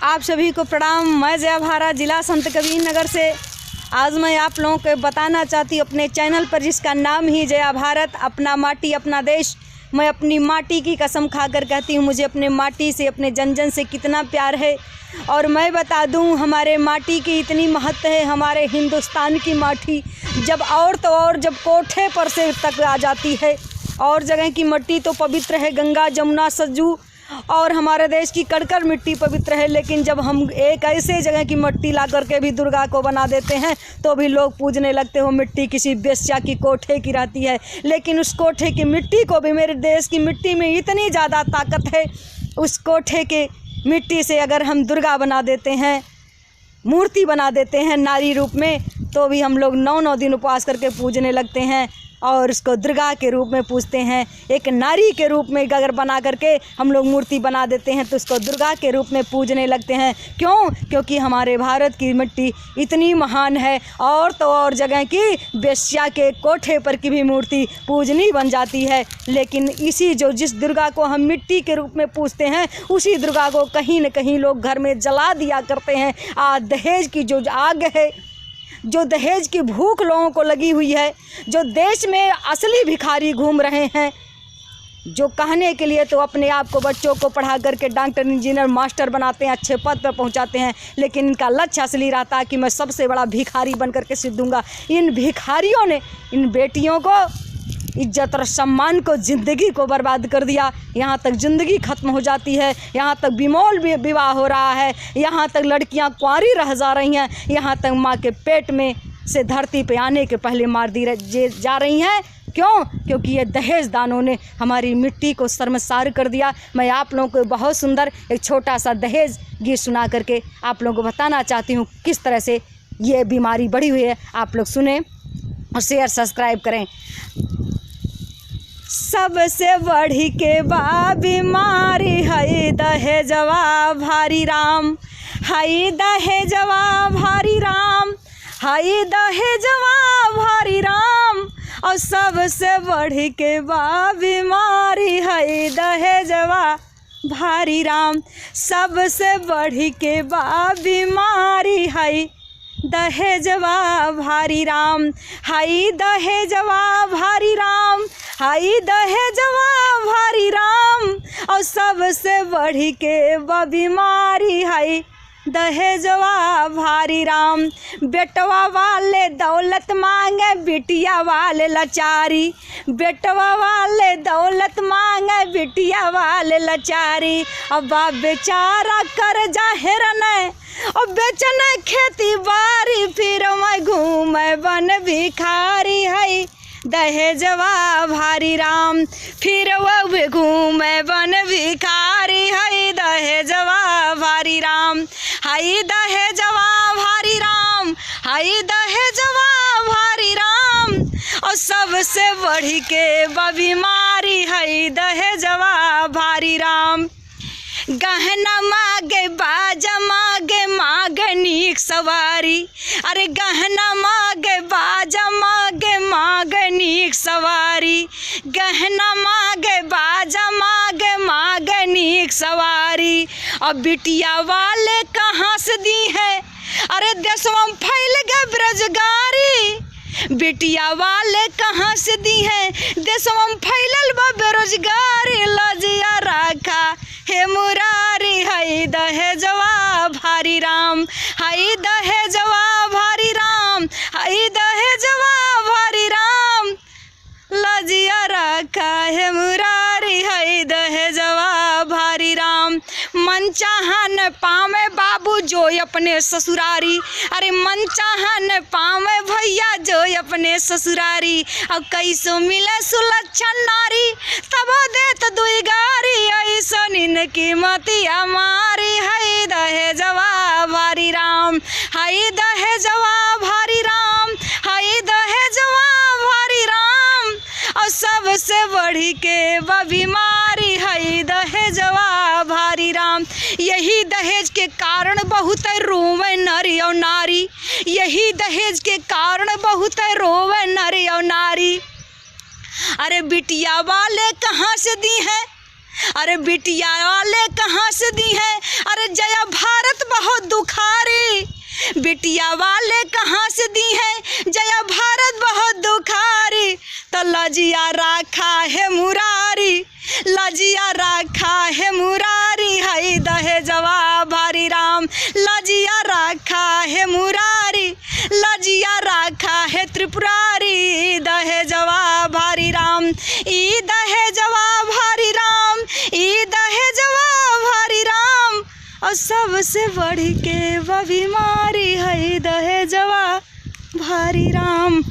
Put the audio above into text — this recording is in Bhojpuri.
आप सभी को प्रणाम। मैं जया भारत, जिला संत कबीर नगर से। आज मैं आप लोगों को बताना चाहती हूँ अपने चैनल पर, जिसका नाम ही जया भारत, अपना माटी अपना देश। मैं अपनी माटी की कसम खाकर कहती हूँ, मुझे अपने माटी से, अपने जन जन से कितना प्यार है। और मैं बता दूँ, हमारे माटी की इतनी महत्व है। हमारे हिंदुस्तान की माटी जब और तो और जब कोठे पर से तक आ जाती है, और जगह की मिट्टी तो पवित्र है, गंगा जमुना सरजू, और हमारे देश की कड़कड़ मिट्टी पवित्र है। लेकिन जब हम एक ऐसे जगह की मिट्टी ला करके भी दुर्गा को बना देते हैं, तो भी लोग पूजने लगते हो मिट्टी किसी बेश्या की कोठे की रहती है। लेकिन उस कोठे की मिट्टी को भी, मेरे देश की मिट्टी में इतनी ज़्यादा ताकत है, उस कोठे के मिट्टी से अगर हम दुर्गा बना देते हैं, मूर्ति बना देते हैं नारी रूप में, तो भी हम लोग 9 दिन उपवास करके पूजने लगते हैं और उसको दुर्गा के रूप में पूजते हैं। एक नारी के रूप में अगर बना करके हम लोग मूर्ति बना देते हैं, तो उसको दुर्गा के रूप में पूजने लगते हैं। क्यों? क्योंकि हमारे भारत की मिट्टी इतनी महान है, और तो और जगह की बेश्या के कोठे पर की भी मूर्ति पूजनी बन जाती है। लेकिन जिस दुर्गा को हम मिट्टी के रूप में पूजते हैं, उसी दुर्गा को कहीं न कहीं लोग घर में जला दिया करते हैं। आज दहेज की जो आग है, जो दहेज की भूख लोगों को लगी हुई है, जो देश में असली भिखारी घूम रहे हैं, जो कहने के लिए तो अपने आप को, बच्चों को पढ़ा करके डॉक्टर इंजीनियर मास्टर बनाते हैं, अच्छे पद पर पहुंचाते हैं, लेकिन इनका लक्ष्य असली रहता है कि मैं सबसे बड़ा भिखारी बन करके सिद्ध दूंगा। इन भिखारियों ने इन बेटियों को, इज्जत और सम्मान को, ज़िंदगी को बर्बाद कर दिया। यहाँ तक ज़िंदगी ख़त्म हो जाती है, यहाँ तक बिमोल विवाह हो रहा है, यहाँ तक लड़कियाँ कुंवारी रह जा रही हैं, यहाँ तक माँ के पेट में से धरती पे आने के पहले मार दी जा रही हैं। क्यों? क्योंकि ये दहेज दानों ने हमारी मिट्टी को शर्मसार कर दिया। मैं आप लोगों को बहुत सुंदर एक छोटा सा दहेज गीत सुना करके आप लोगों को बताना चाहती हूँ किस तरह से ये बीमारी बढ़ी हुई है। आप लोग सुने और शेयर सब्सक्राइब करें। सबसे बढ़ी के बा बीमारी है दहेजवा भारी राम, है दहेजवा भारी राम, है दहेजवा भारी राम। और सबसे बढ़ी के बा बीमारी है दहेजवा भारी राम, सबसे बढ़ी के बा बीमारी है दहेजवा भारी राम, है दहेजवा भारी राम, है दहेजवा भारी राम। और सबसे बढ़ी के बीमारी है दहेजवा भारी राम। बेटवा वाले दौलत मांगे, बिटिया वाले लाचारी, बेटवा वाले दौलत मांगे, बिटिया वाले लाचारी। अब बाप बेचारा कर जाहिरन और बेचन खेती बारी, फिर मैं घूमे बन भिखारी है दहेजवा भारी राम, फिर वह घूमे बन भिखारी है दहेजवा भारी राम, है दहेजवा भारी राम, है दहेजवा भारी राम। और सबसे बढ़ी के बीमारी है दहेजवा भारी राम। गहना मांगे, बाजा मांगे, मांगे नीक सवारी, अरे गहना मांगे, बाजा मांगे, मांगे नीक सवारी, गहना मांगे, बाजा मांगे, मांगे नीक सवारी। अब बिटिया वाले कहाँ से दी है, अरे देशवा में फैल गए बेरोजगारी, बिटिया वाले कहाँ से दी है, देशवा में फैलल बा बेरोजगारी। लजिया रखा हे मुरारी, है दहेजवा भारी राम, है दहेजवा भारी राम, है दहेजवा भारी राम। लजिया रखा है मुरारी, है दहेजवा भारी राम। मन चाहन पावे बाबू जो अपने ससुरारी, अरे मन चाहन पावे भैया जो अपने ससुरारी। अब कैसो मिले सुलक्षण नारी, तब देत दुई गारी, ऐसा निन कीमती हमारी है दहेजवा भारी राम, है दहेजवा भारी राम, है दहेजवा भारी राम। और सबसे बढ़ी के बीमारी है दहेजवा भारी राम। यही दहेज के कारण बहुत रोवे नरी और नारी, यही दहेज के कारण बहुत रोवे नरी और नारी। अरे बिटिया वाले कहाँ से दी है, अरे बिटिया वाले कहाँ से दी है, अरे जया भारत बिटिया वाले कहाँ से दी है जया भारत बहुत दुखारी। तो लजिया राखा है मुरारी, लजिया राखा है मुरारी, हई दहेजवा भारी राम। लजिया राखा है मुरारी, लजिया राखा है त्रिपुरारी, दहेजवा भारी राम। ई दहेजवा भारी राम, ई दहेजवा भारी राम। और सबसे बढ़ के वह बीमारी है दहेजवा भारी राम।